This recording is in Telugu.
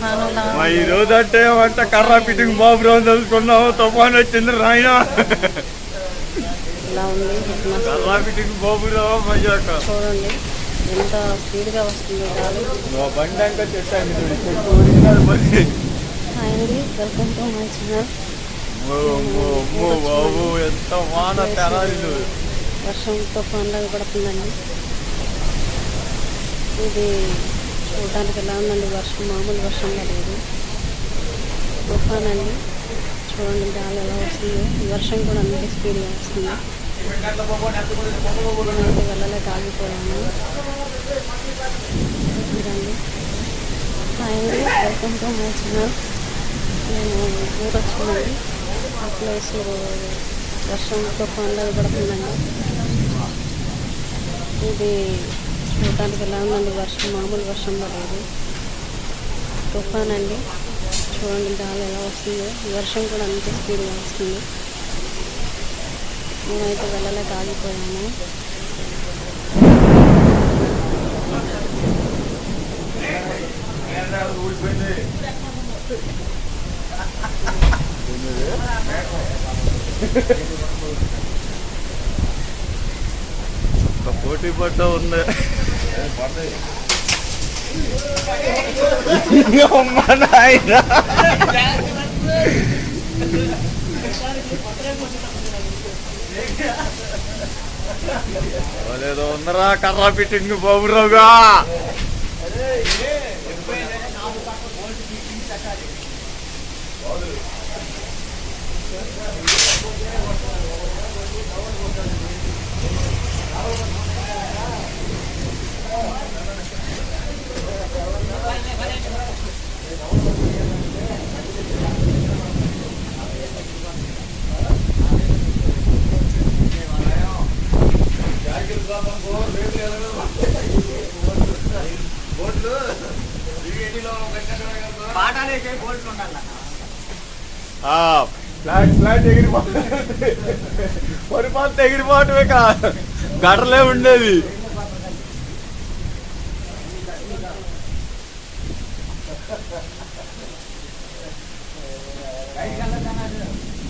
మా ఈ రోజు అంటే ఏమంటే కర్ర ఫిట్టింగ్ బాబురావు తెలుసుకున్నాము, తుఫాన్ వచ్చింది రాయన కర్ర ఫిట్టింగ్ బాబురావు మజాక చూడండి ఎంత స్పీడ్ గా వస్తుంది గాలి. బండి అంతా చెట్టు వెల్కమ్ టు మై ఛానల్. బాబు ఎంత వాన తెరాలు, వర్షం తుఫాన్ లాగా పడుతుందండి. ఇది చూడటానికి ఎలా ఉందండి, వర్షం మామూలు వర్షంగా లేదు, తుఫాన్ అండి. చూడండి గాలి ఎలా వస్తుంది, వర్షం కూడా అన్నిటి స్పీడ్గా వస్తుంది. నేనైతే వెళ్ళలేక ఆగిపోయాను. చూడండి finally welcome to my channel. నేను ఊరు వచ్చిందండి, ఆ ప్లేస్లో వర్షం తుఫాన్లో పడుతుందండి. ఇది చూడటానికి ఎలా ఉందండి, వర్షం మామూలు వర్షంలో లేదు, తుఫాన్ అండి. చూడండి గాలి ఎలా వస్తుందో, వర్షం కూడా అంతే స్పీడ్గా వస్తుంది. నేనైతే వెళ్ళలేక ఆగిపోయాను. పోటీ పట్ట ఉంది. లేదో ఉందరా కర్ర ఫిట్టింగ్ బాబురావుగా. ఫ్లాట్ ఎగిరిపోతుంది, పరిపాలన ఎగిరిపోవటమే గడలే ఉండేది.